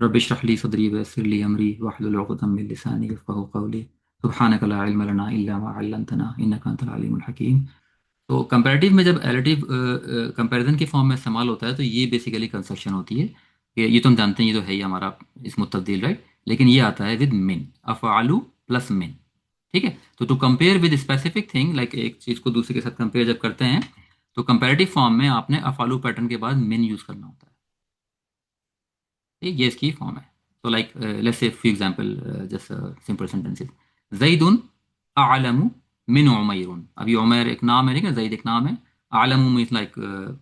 रब इश्रह ली सदरी वयस्सिर ली अमरी वहलुल उक़दम मिन लिसानी यफ़क़हू क़ौली सुब्हानक ला इल्म लना इल्ला मा अल्लमतना इन्नका अंतल अलीमुल हकीम। तो कंपैरेटिव में जब एलिटिव कंपैरिजन के फॉर्म में इस्तेमाल होता है तो ये बेसिकली कंस्ट्रक्शन होती है कि ये तो हम जानते हैं, ये तो है ही हमारा इसम तब्दील, राइट। लेकिन ये आता है विद मिन, अफ़अलु प्लस मिन। ठीक है, तो to compare with specific thing, like एक चीज़ को दूसरे के साथ कंपेयर जब करते हैं तो कंपैरेटिव फॉर्म में आपने अफ़अलु पैटर्न के बाद मिन यूज़ करना होता है। ठीक, ये इसकी फॉर्म है। तो like let's say for example just simple sentences, जैदुन अअलमु मिन उमैरुन। अभी उमैर एक नाम है, ठीक है, जैद एक नाम है। अअलमु मीन्स लाइक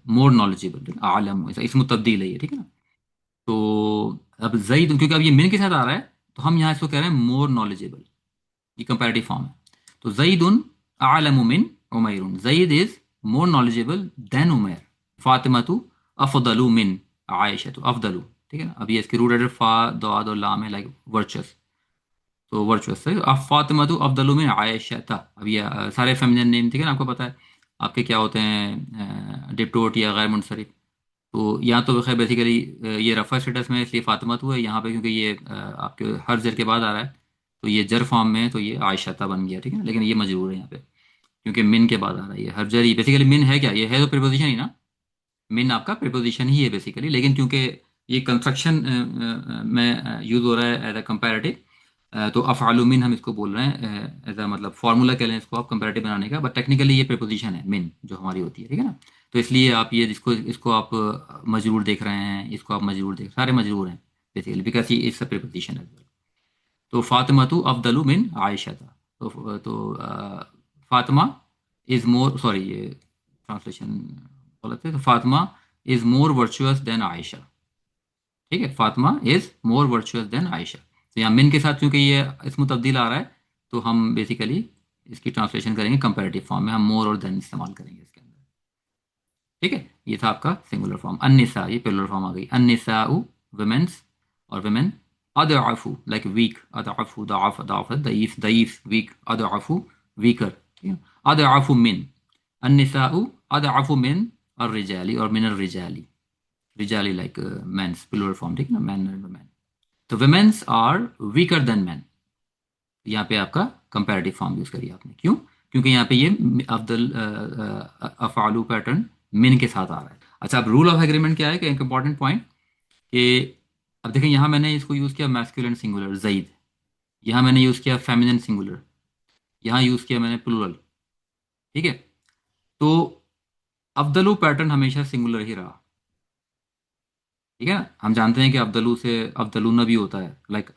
मोर नॉलेजेबल, अअलमु ऐसा इसमें तब्दील है ये, ठीक है ना। तो अब जैद, क्योंकि अब ये मिन के साथ आ रहा है तो हम यहाँ इसको कह रहे हैं मोर नॉलेजेबल। ये कंपैरेटिव फॉर्म है। तो जैदुन अअलमु मिन उमैरुन, Zaid is more knowledgeable than Umair. फातिमतु अफदलु मिन आयशा, तो अफदलु, ठीक है ना। अब ये इसके रूट लेटर फा दाद और लाम है, लाइक वर्चुअस। तो वर्चुअस है। अब फातिमतु अफदलु मिन आयशा था। अब ये सारे फेमिनिन नेम, ठीक है ना, आपको पता है आपके क्या होते हैं, डिप्टोट या गैर मुनसरिफ। तो यहाँ तो खैर बेसिकली ये रफ़ा स्टेटस में, इसलिए फातिमतु है यहाँ पे, क्योंकि ये आपके हर जर के बाद आ रहा है तो ये जर फॉर्म में है, तो ये आयशा बन गया, ठीक है ना। लेकिन ये मजबूर है यहाँ पे क्योंकि मिन के बाद आ रहा है। ये हर जर ही बेसिकली मिन है, क्या ये है तो प्रीपोजिशन ही ना। मेन आपका प्रीपोजिशन ही है बेसिकली, लेकिन क्योंकि ये कंस्ट्रक्शन में यूज हो रहा है एज अ कंपैरेटिव, तो अफ़अलु मिन हम इसको बोल रहे हैं एज अ, मतलब फार्मूला कह लें इसको आप कंपैरेटिव बनाने का, बट टेक्निकली ये प्रीपोजिशन है मिन जो हमारी होती है, ठीक है ना। तो इसलिए आप ये जिसको इसको आप मजरूर देख रहे हैं, इसको आप मजरूर देख, सारे मजरूर हैं बेसिकली, बिकॉज ये it's a preposition as well. तो फातिमतु अफदलु मिन आयशा था। तो फातिमा इज मोर, सॉरी ये ट्रांसलेशन गलत है। तो Fatima is more virtuous than Aisha. ठीक है, Fatima is more virtuous than Aisha. तो यहाँ मिन के साथ चूंकि ये इसमें तब्दील आ रहा है तो हम बेसिकली इसकी ट्रांसलेशन करेंगे कंपैरेटिव फॉर्म में, हम मोर और देन इस्तेमाल करेंगे इसके अंदर। ठीक है, ये था आपका सिंगुलर फॉर्म। अन्निसा, ये प्लुरल फॉर्म आ गई। अन्निसाउ वुमेन्स, और वुमेन। अदअफु लाइक वीक, अदअफु दअफ दअफ दईफ दईफ वीक, अदअफु वीकर, ठीक है। अदअफु मिन, अन्निसाउ अदअफु मिन अर्रिजाली और मिन अर्रिजाली, रिजाली लाइक मेंस प्लुरल फॉर्म, ठीक है ना, मैन एंड वुमेन। तो women's are weaker than man. यहाँ पे आपका कंपैरेटिव फॉर्म यूज करिए आपने, क्यों? क्योंकि यहाँ पे ये अफदल अफआलू पैटर्न मिन के साथ आ रहा है। अच्छा, अब रूल ऑफ एग्रीमेंट क्या है कि एक इंपॉर्टेंट पॉइंट कि अब देखें, यहाँ मैंने इसको यूज किया मैस्कुलिन सिंगुलर जईद, यहाँ मैंने यूज किया फेमिनिन सिंगुलर, यहाँ यूज किया मैंने प्लूरल। ठीक है, तो अफदलू पैटर्न हमेशा सिंगुलर ही रहा। ठीक है ना, हम जानते हैं कि अफदलू से अफदलूना भी होता है, लाइक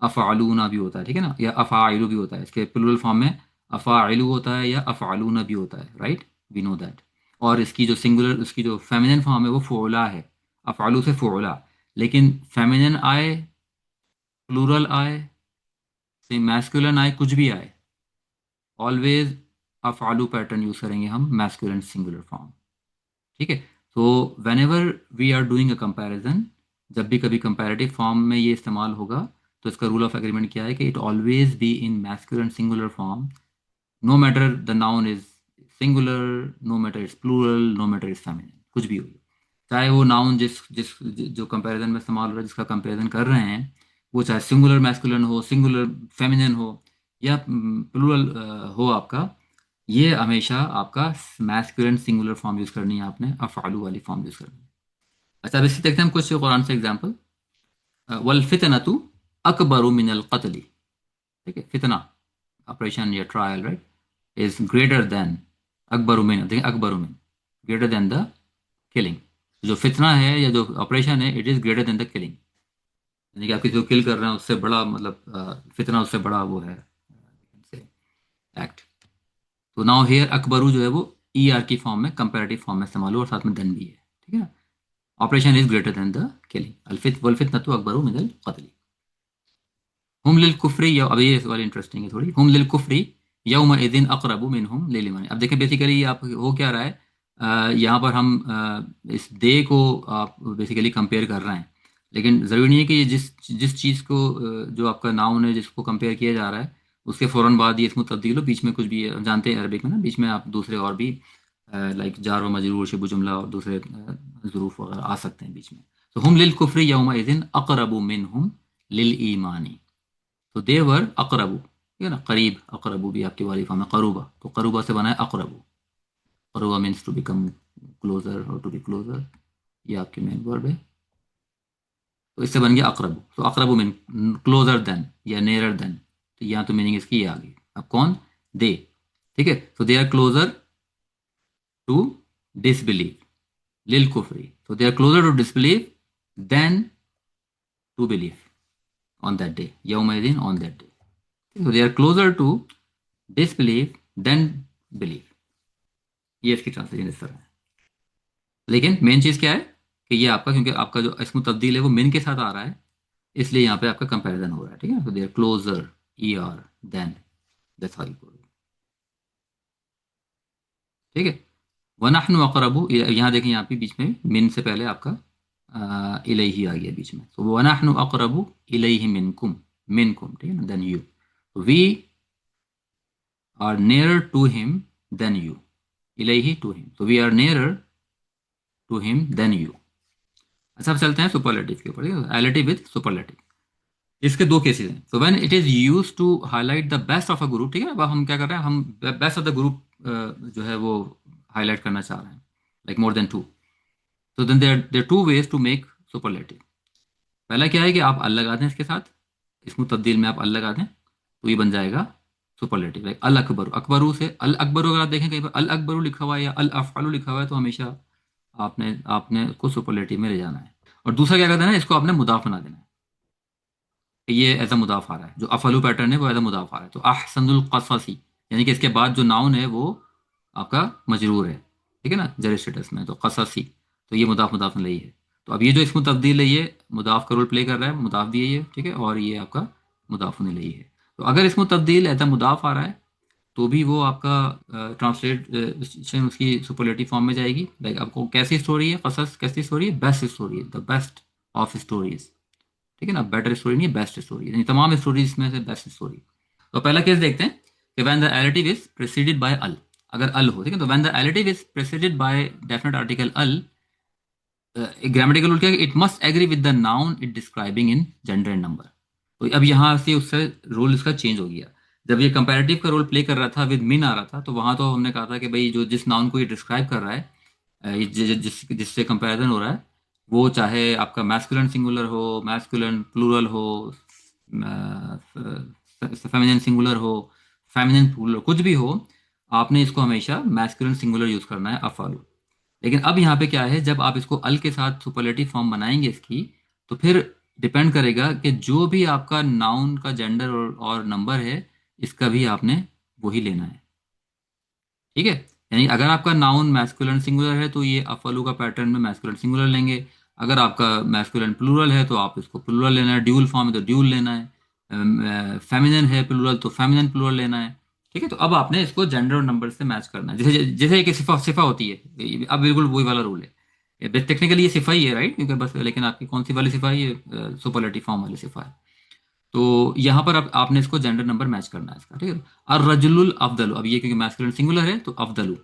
अफ़ालूना भी होता है, ठीक है ना, या अफ़ाइलू भी होता है। इसके प्लूरल फॉर्म में अफ़ाइलू होता है या अफ़ालूना भी होता है, राइट, वी नो दैट। और इसकी जो सिंगुलर, उसकी जो फेमिनिन फॉर्म है वो फ़ोला है, अफ़ालू से फ़ोला। लेकिन फेमिनिन आए, प्लूरल आए, मैस्कुलिन आए, कुछ भी आए, ऑलवेज अफ़ालू पैटर्न यूज़ करेंगे हम मैस्कुलिन सिंगुलर फॉर्म। ठीक है, तो whenever we are doing a comparison, जब भी कभी कंपैरेटिव फॉर्म में ये इस्तेमाल होगा तो इसका रूल ऑफ एग्रीमेंट क्या है कि it always be in masculine singular form, no matter the noun is singular, no matter it's plural, no matter it's feminine, कुछ भी हो, चाहे वो नाउन जिस जिस जो कंपैरिजन में इस्तेमाल हो रहा है, जिसका कंपैरिजन कर रहे हैं, वो चाहे सिंगुलर मैस्कुलिन हो, सिंगुलर फेमिनिन हो, या प्लूरल हो आपका, ये हमेशा आपका मैस्कुलिन सिंगुलर फॉर्म यूज करनी है आपने, अफआलू वाली फॉर्म यूज करनी है। अच्छा, अब इससे देखते हैं हम कुछ कुरान से एग्जांपल। वल फितनतु अकबरु मिनल कत्ल। ठीक है, फितना ऑपरेशन या trial, right, is greater than, अकबरु मिन, देखिए अकबरु मिन, ग्रेटर देन द किलिंग। जो फितना है या जो ऑपरेशन है, it is greater than the killing, यानी कि आप किसी को किल कर रहे हैं उससे बड़ा, मतलब फितना उससे बड़ा वो है एक्ट। तो नाउ हेयर अकबरू जो है वो ई आर की फॉर्म में, कंपेरेटिव फॉर्म में इस्तेमाल हो और साथ में धन भी है, ठीक है ना। Operation is greater than the killing, अल्फित वल्फित नतु अकबरू मिनल कत्ल। हुम लिल कुफ्री, अब ये वाली इंटरेस्टिंग है थोड़ी। हुम लिल कुफ्री यौम इदिन अकरबु मिनहुम लिल ईमान। अब देखें बेसिकली आप हो क्या रहा है, यहाँ पर हम इस दे को आप बेसिकली कंपेयर कर रहे हैं, लेकिन ज़रूरी नहीं है कि ये जिस जिस चीज़ को जो आपका नाउन है जिसको कंपेयर किया जा रहा है उसके फ़ौरन बाद ये इसमें तब्दील हो, बीच में कुछ भी जानते हैं अरबिक में ना, बीच में आप दूसरे और भी लाइक जार व मजरूर शिबु जुमला और दूसरे ज़रूफ वगैरह आ सकते हैं बीच में। तो हम लिल कुफ्री यौमा इज़िन अक़रबु मिनहुम लिल ईमानी। तो दे वर अक़रबु, ठीक है ना, करीब, अक़रबु भी आपकी वाली फॉर्म है करूबा, तो करूबा से बना है अक़रबु। करूबा मीन्स टू बिकम क्लोजर और टू बी क्लोजर, ये आपकी मेन वर्ब है। तो इससे बन गया अक़रबु। तो अक़रबु मीन क्लोजर देन या नियरर देन, तो यहाँ तो मीनिंग इसकी ये आ गई। अब कौन? दे, ठीक है। तो they are closer to disbelieve, लिल कुफरी, तो they are closer to disbelieve than to believe on that day, yawmaidin on that day. So they are closer to disbelief than belief. ये इसकी ट्रांसलेशन इस तरह है। लेकिन मेन चीज़ क्या है कि ये आपका, क्योंकि आपका जो इसमें तब्दील है वो मिन के साथ आ रहा है, इसलिए यहाँ पे आपका कंपैरिजन हो रहा है, ठीक है। तो they are closer E R than, that's how you put it, ठीक है। वनहनु अक़रबु, यहाँ देखिए यहाँ पे बीच में मिन से पहले आपका इलैहि आ गया बीच में। तो वनहनु अक़रबु इलैहि मिनकुम, मिनकुम, ठीक है ना, than you. We are nearer to him than you, इलैहि to him, so we are nearer to him than you। अच्छा, अब चलते हैं सुपरलेटिव के ऊपर, एलेटिव विद सुपरलेटिव। इसके दो केसेस हैं। तो when it is use to highlight the best of a group, ठीक है, अब हम क्या कर रहे हैं, हम बेस्ट ऑफ द ग्रुप जो है वो हाईलाइट करना चाह रहे हैं, लाइक मोर देन टू। तो then there two ways to make superlative. पहला क्या है कि आप अल लगा दें इसके साथ, इसमें तब्दील में आप अल लगा दें, तो ये बन जाएगा सुपरलेटिव। लाइक अल अकबर, अकबरू से अल अकबरू, अगर आप देखें कहीं पर अल अकबरू लिखा हुआ है या अल अफ़अलु लिखा हुआ है, तो हमेशा आपने आपने उसको सुपरलेटिव में ले जाना है। और दूसरा क्या करना है, इसको आपने मुदाफ बना देना है, ये एज अ मुदाफ आ रहा है, जो अफलू पैटर्न है वो एज अ मुदाफ आ रहा है। तो अहसनुल क़ससी, यानी कि इसके बाद जो नाउन है वो आपका मजरूर है, ठीक है ना, जर स्टेटस में, तो क़ससी, तो ये मुदाफ मुदाफ नहीं है। तो अब ये जो इसमें तब्दील है ये मुदाफ का रोल प्ले कर रहा है, मुदाफ भी है ये, ठीक है, और ये आपका मुदाफ नहीं है। तो अगर इसमें तब्दील एज अ मुदाफ आ रहा है तो भी वो आपका ट्रांसलेशन उसकी सुपरलेटिव फॉर्म में जाएगी। लाइक आपको कैसी स्टोरी है, कसस कैसी स्टोरी है, बेस्ट स्टोरी है, द बेस्ट ऑफ स्टोरीज, ठीक है ना, बेटर स्टोरी नहीं, बेस्ट स्टोरी, यानी तमाम स्टोरीज में से बेस्ट स्टोरी। तो पहला केस देखते हैं कि when the additive is preceded by अल, अगर अल हो, ठीक है, तो when the additive is preceded by definite article अल, ग्रामेटिकल रूल क्या है, it must agree with the noun it describing in gender and number. तो अब यहाँ से उससे रोल इसका चेंज हो गया। जब ये कंपैरेटिव का रोल प्ले कर रहा था, विद मिन आ रहा था, तो वहां तो हमने कहा था कि भाई जो जिस नाउन को ये डिस्क्राइब कर रहा है, जिससे कंपैरिजन हो रहा है, वो चाहे आपका मैस्कुलिन सिंगुलर हो, मैस्कुलिन प्लूरल हो, फेमिनिन सिंगुलर हो, फेमिनिन प्लूरल, कुछ भी हो, आपने इसको हमेशा मैस्कुलिन सिंगुलर यूज करना है, अफालू। लेकिन अब यहाँ पे क्या है, जब आप इसको अल के साथ सुपरलेटिव फॉर्म बनाएंगे इसकी, तो फिर डिपेंड करेगा कि जो भी आपका नाउन का जेंडर और नंबर है, इसका भी आपने वही लेना है, ठीक है। यानी अगर आपका नाउन मैस्कुलिन सिंगुलर है तो ये अफलू का पैटर्न में मैस्कुलिन सिंगुलर लेंगे। अगर आपका मैस्कुलिन प्लूरल है तो आप इसको प्लूरल लेना है, ड्यूल फॉर्म है तो ड्यूल लेना है, फेमिनिन है प्लूरल तो फेमिनिन प्लूरल लेना है, ठीक है। तो अब आपने इसको जेंडर और नंबर से मैच करना है, जैसे जैसे एक सिफा सिफा होती है, अब बिल्कुल वही वाला रूल है। टेक्निकली ये सिफा ही है, राइट, क्योंकि बस, लेकिन आपकी कौन सी वाली सिफा है, ये सुपरलेटिव फॉर्म वाली सिफा है। तो यहाँ पर अब आपने इसको जेंडर नंबर मैच करना है इसका, ठीक है। और रजुलुल अफदलु, अब ये क्योंकि मैस्कुलिन सिंगुलर है तो अफदलु,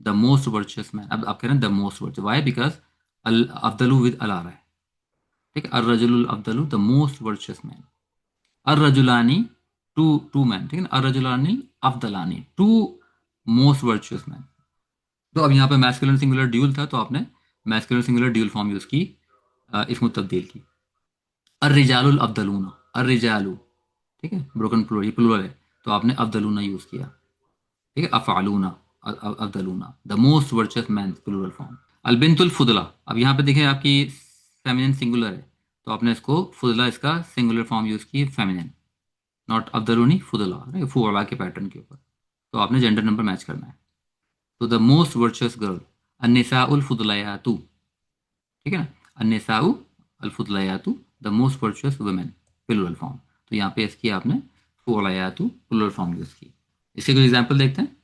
द मोस्ट वर्चुअस मैन। अब आप कह रहे हैं the most virtuous, why, because अल अफदलु विद अल आ रहा है, ठीक है। अर रजुलुल अफदलु द मोस्ट वर्चुअस मैन। अर रजुलानी, टू टू मैन, ठीक है ना, अर रजुलानी अफदलानी, टू मोस्ट वर्चुअस मैन। तो अब यहाँ पे मैस्कुलिन सिंगुलर ड्यूल था, तो आपने masculine singular dual form use की, इसमें तब्दील की। अर रिजालुल अफदलूना, अर रिजालु, ठीक है, ब्रोकन प्लूरल, ये प्लूरल है, तो आपने अफदलूना यूज किया, ठीक है, अफालूना, अफदलूना, the most virtuous man, plural form. अलबिंतुल फुदला, अब यहाँ पे देखें आपकी फेमिनिन सिंगुलर है, तो आपने इसको फुदला, इसका सिंगुलर फॉर्म यूज की, फेमिनिन, नॉट अफदलूनी, फुदला, फुदला के पैटर्न के ऊपर, तो आपने जेंडर नंबर मैच करना है। तो द मोस्ट वर्चुअस गर्ल, अन्निसाउल फुदलयातु, ठीक है ना, अन्निसाउ अल फुदलयातु, the most virtuous women, plural form. तो यहाँ पे इसकी आपने फुदलयातु प्लूरल फॉर्म यूज की। इसके कुछ एग्जाम्पल देखते हैं।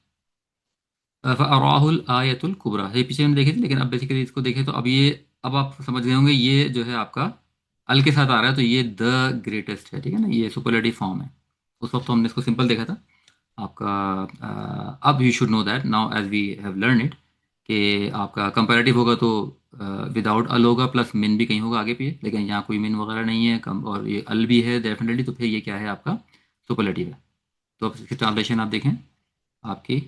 अराहुल आयतुल कुबरा, ये पीछे हमने देखी थी, लेकिन अब बेसिकली इसको देखें तो अब ये, अब आप समझ गए होंगे, ये जो है आपका अल के साथ आ रहा है, तो ये द ग्रेटेस्ट है, ठीक है ना, ये सुपरलेटिव फॉर्म है। उस वक्त तो हमने इसको सिंपल देखा था आपका। अब you should know that now as we have learn it कि आपका कंपैरेटिव होगा तो विदाउट अल होगा, प्लस मिन भी कहीं होगा आगे पे, लेकिन यहाँ कोई मिन वगैरह नहीं है कम, और ये अल भी है डेफिनेटली, तो फिर ये क्या है आपका सुपरलेटिव है। तो अब इसकी ट्रांसलेशन आप देखें आपकी,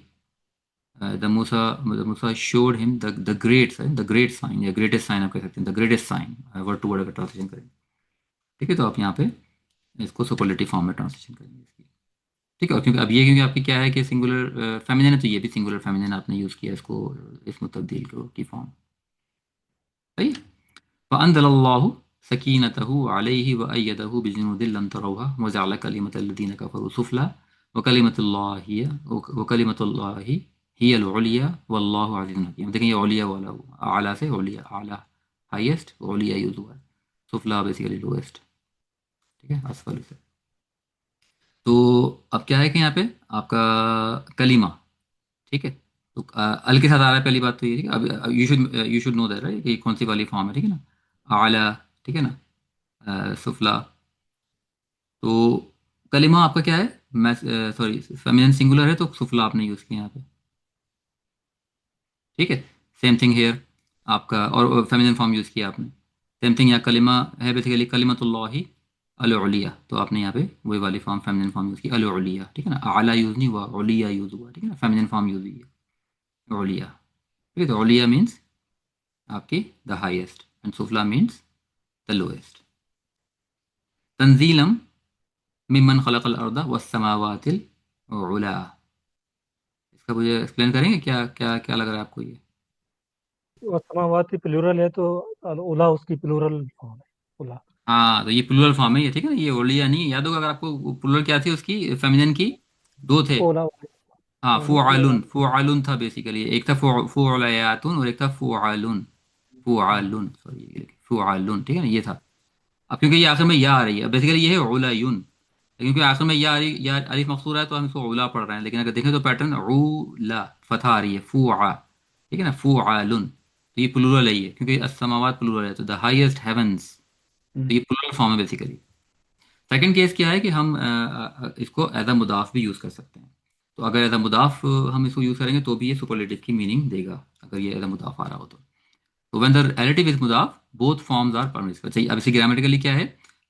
the Musa showed him the great sign, the great sign या ग्रेटेस्ट साइन आप कह सकते हैं, the greatest sign word to word अगर ट्रांसलेशन करें। ठीक है, तो आप यहाँ पे इसको सुपरलेटिव फॉर्म में ट्रांसलेशन करेंगे इसकी। ठीक है, और क्योंकि अब ये क्योंकि आपकी क्या है कि सिंगुलर फेमिनिन है, तो ये भी सिंगुलर फेमिनिन आपने यूज़ किया इसको, इसमें तब्दील करो की फॉर्म। सही। फ़अंज़लल्लाहु सकीनतहु अलैहि व अय्यदहु बिजुनूदिन लम तरौहा व जअल कलिमतल्लज़ीना कफ़रू सुफ़ला व कलिमतुल्लाहि हियल उलिया वल्लाहु अज़ीज़ुन हकीम। देखें ये उलिया वाला हुआ, आला से उलिया, आला हाईएस्ट, उलिया यूज़ हुआ है, सुफ़ला बेसिकली लोएस्ट। ठीक है, असफल से। तो अब क्या है कि यहाँ पे आपका कलीमा, ठीक है, तो अल के साथ आ रहा है पहली बात तो ये, ठीक है। अब you should know that right कि कौन सी वाली फॉर्म है, ठीक है ना, आला, ठीक है ना, सुफला। तो कलिमा आपका क्या है, मैं सॉरी फेमिनिन सिंगुलर है, तो सुफला आपने यूज़ किया यहाँ पे। ठीक है, सेम थिंग हेयर आपका, और फेमिनिन फॉर्म यूज़ किया आपने, सेम थिंग। यहाँ कलिमा है बेसिकली कलिमतुल्लाहि अल-उलिया, तो आपने यहाँ पे वही वाली फॉर्म फेमिनिन फॉर्म यूज़ की अल-उलिया, ठीक है ना, आला यूज़ नहीं हुआ, उलिया यूज़ हुआ, ठीक है ना, फेमिनिन फॉर्म यूज़ हुई है उलिया। ठीक है, तो उलिया मीन्स आपकी the highest and Suphala means the lowest. तंजीलम मिमन खलक़ल अर्दा वस्समावातिल उला। इसका मुझे एक्सप्लेन करेंगे, क्या क्या क्या लग रहा है आपको ये? और समावाती प्लूरल है तो उला उसकी प्लूरल फॉर्म है, उला। हाँ, तो ये प्लूरल फॉर्म है ये, ठीक है ना, ये ओलिया नहीं है, याद होगा अगर आपको प्लूरल क्या थी उसकी फेमिनिन की, दो थे। ओला। हाँ, ओला। फुआलुन, फुआलुन था बेसिकली, एक था फुअलयातुन और एक था फुआलुन, फुआलुन सॉरी, फुआलुन, ठीक है ना, ये था। अब क्योंकि ये आखिर में या आ रही है, बेसिकली ये है उलायुन, लेकिन क्योंकि आखिर में या आ रही, या अलिफ मकसूर है तो हम इसको उला पढ़ रहे हैं, लेकिन अगर देखें तो पैटर्न उला फतहा आ रही है, फुआ, ठीक है ना, फुआलुन, तो ये प्लूरल है ये, क्योंकि अस्समावात प्लूरल है, तो द हाईएस्ट हेवंस, तो ये प्लूरल फॉर्म है बेसिकली। सेकंड केस क्या है कि हम इसको एज अ मुदाफ भी यूज़ कर सकते हैं। तो अगर एज अ मुदाफ हम इसको यूज़ करेंगे तो भी ये सुपरलेटिव की मीनिंग देगा, अगर ये एज अ मुदाफ आ रहा हो तो व्हेन द रिलेटिव इज मुदाफ बोथ फॉर्म्स आर परमिसिबल। सही, अब इसे ग्रामेटिकली क्या है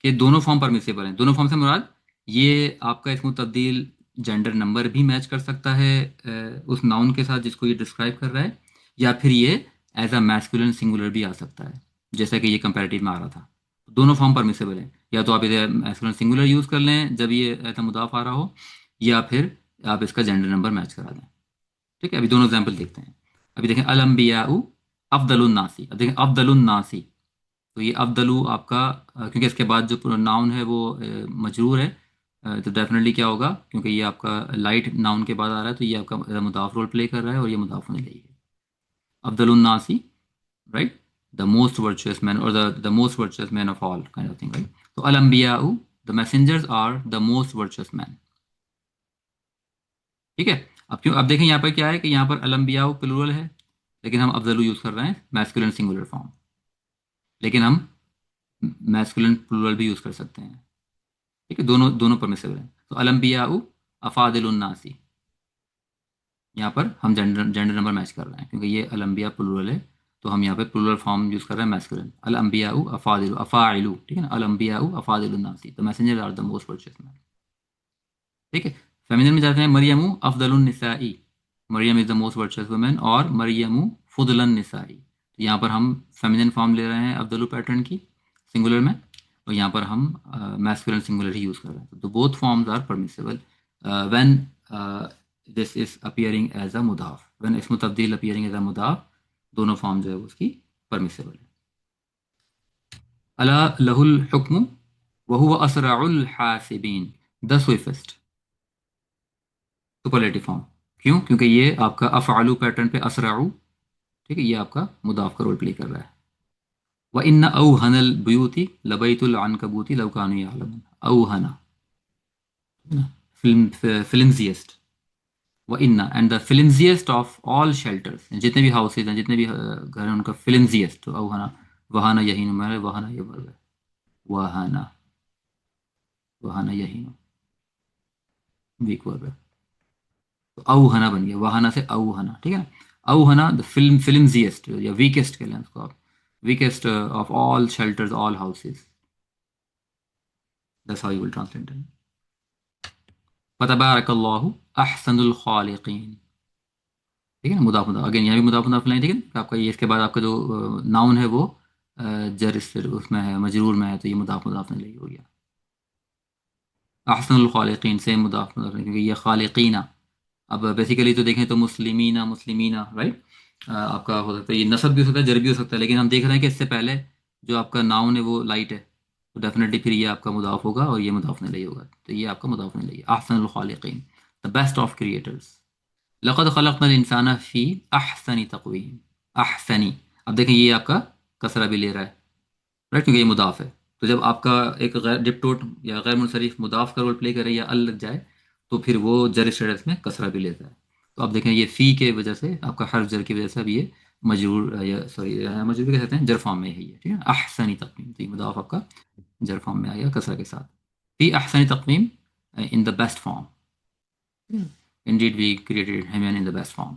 कि दोनों फॉर्म परमिसिबल हैं। दोनों फॉर्म से मुराद ये आपका इसमें तब्दील जेंडर नंबर भी मैच कर सकता है उस नाउन के साथ जिसको ये डिस्क्राइब कर रहा है, या फिर ये एज अ मैस्कुलिन सिंगुलर भी आ सकता है, जैसा कि ये कंपैरेटिव में आ रहा था। दोनों फॉर्म परमिसिबल है, या तो आप इधर मैस्कुलिन सिंगुलर यूज़ कर लें जब ये एज अ मुदाफ आ रहा हो, या फिर आप इसका जेंडर नंबर मैच करा दें। ठीक है, अभी दोनों एग्जाम्पल देखते हैं। अभी देखें, अल अम्बियाउ अफदलुन नासी। अब देखें अफदलुन नासी, तो ये अफदलू आपका क्योंकि इसके बाद जो नाउन है वो मजरूर है, तो डेफिनेटली क्या होगा, क्योंकि ये आपका लाइट नाउन के बाद आ रहा है, तो ये आपका मुदाफ रोल प्ले कर रहा है और ये मुदाफ होने लगी है। अफदलुन नासी, right, the most virtuous man, और the most virtuous man of all kind of thing, right. तो अल अम्बियाउ, the messengers are the most virtuous man. ठीक है, अब क्यों, अब देखें यहाँ पर क्या है कि यहाँ पर अल अम्बियाउ प्लूरल है, लेकिन हम अफजलू यूज़ कर रहे हैं मैस्कुलिन सिंगुलर फॉर्म, लेकिन हम मैस्कुलिन प्लूरल भी यूज़ कर सकते हैं। ठीक है, दोनों दोनों परमिसिबल है। तो अलम्बियाउ अफादिलुन्नासी, यहाँ पर हम जेंडर जेंडर नंबर मैच कर रहे हैं, क्योंकि ये अलम्बिया प्लूरल है, तो हम यहाँ पे प्लूरल फॉर्म यूज़ कर रहे हैं मैस्कुलिन, अलम्बियाउ अफादिलु अफाइलु, ठीक है ना, अलम्बियाउ अफादिलुन्नासी, the messenger are the most virtuous man. ठीक है, फेमिनिन में जाते हैं, मरियमु अफदलुन निसाई, Maryam is the most virtuous women, और मरियमु फुदलन निसाई, तो यहाँ पर हम फेमिनिन फॉर्म ले रहे हैं अब्दुल्लू पैटर्न की सिंगुलर में, और यहाँ पर हम मैस्कुलिन सिंगुलर ही यूज़ कर रहे हैं, तो both forms are permissible when this is appearing as a मुदाफ, व्हेन इसमें तब्दील अपियरिंग एज अ मुदाफ, दोनों फॉर्म जो है वो उसकी परमिसिबल है। अला लहुल हुक्म वहुव असरउल हासिबीन, द स्विफ्टेस्ट, सुपरलेटिव फॉर्म। क्यों? क्योंकि ये आपका अफ़अलू पैटर्न पे असराउ, ठीक है, ये आपका मुदाफ का रोल प्ले कर रहा है। व इन्ना औहनल बुयूती लबैतुल अनकबूती लौ कानू यअलमून, औहना, फिल्म फिल्मजिएस्ट, व इन्ना and the flimsiest of all shelters, जितने भी हाउसेज हैं, जितने भी घर हैं, उनका फिल्मजिएस्ट, तो औहना, वहाना यहीन में, वहाना ये वर्ग है, वहाना, वहाना यहीन, वीक वर्ब है। तो औहना बन गया, वाहना से औहना, ठीक है। औहना द फिल्मजीएस्ट या वीकेस्ट कह लें उसको आप, weakest of all shelters, all houses, that's how you will translate it. फतबारकल्लाहु अहसनुल खालिकीन, ठीक है ना, मुदाफ मुदाफ, अगेन यहाँ भी मुदाफ मुदाफ नहीं, ठीक है ना। आपका ये इसके बाद आपका जो नाउन है वो जर उसमें है, मजरूर में है, तो ये मुदाफ मुदाफ नहीं हो गया। अहसनुल खालिकीन से मुदाफ मुदाफ नहीं, क्योंकि ये खालिकीना, अब बेसिकली तो देखें तो मुस्लिमीना, मुस्लिमीना, राइट। आपका हो सकता है ये नसब भी हो सकता है, जर भी हो सकता है, लेकिन हम देख रहे हैं कि इससे पहले जो आपका नाउन है वो लाइट है, तो डेफिनेटली फिर ये आपका मुदाफ होगा और ये मुदाफ नहीं होगा, तो ये आपका मुदाफ नहीं है। अहसनुल खालिकीन, द बेस्ट ऑफ क्रिएटर्स। लक़द खलक़नल इंसाना फ़ी अहसनी तक़वीम, अहसनी, अब देखें ये आपका कसरा भी ले रहा है, राइट, क्योंकि ये मुदाफ है। तो जब आपका एक गैर डिप्टोट या गैर मुनसरिफ मुदाफ का रोल प्ले करे या अल लग जाए, तो फिर वो जर स्टेटस में कसरा भी लेता है। तो आप देखें ये फ़ी के वजह से, आपका हर्फ जर की वजह से अब ये मजरूर या सॉरी मजरूर भी कह सकते हैं, जर फॉर्म में है ये, ठीक है। अहसनी तक़वीम, तो ये मुदाफ आपका जर फॉर्म में आ गया कसरा के साथ। फ़ी अहसनी तक़वीम, in the best form, indeed we created him in the best form,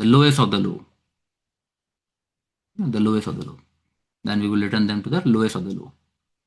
the lowest of the low, the lowest of the low, then we will return them to the lowest of the low.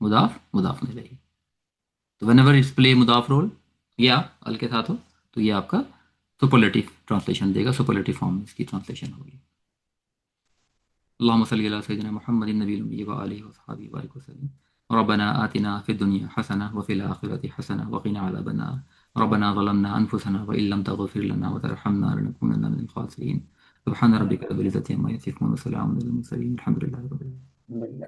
मुदाफ मुदाफ नहीं रहेगी। तो whenever it's play मुदाफ role या अल के साथ हो, तो ये आपका सुपरलेटिव ट्रांसलेशन देगा, सुपरलेटिव फॉर्म में इसकी ट्रांसलेशन होगी। अल्लाहुम्मा सल्ली अला सय्यिदिना मुहम्मदिन नबिय्यिल उम्मी व आलिहि व अस्हाबिहि व बारिक वसल्लम। रब्बना आतिना फिद दुनिया हसना व फिल आखिरति हसना व क़िना अज़ाबन नार। रब्बना ज़लमना अनफुसना व इल्लम तग़फिर लना व तरहमना लनकुनन्ना मिनल ख़ासिरीन। सुब्हान रब्बिका रब्बिल इज़्ज़ति अम्मा यसिफून व सलामुन अलल मुरसलीन, अल्हम्दुलिल्लाहि रब्बिल आलमीन।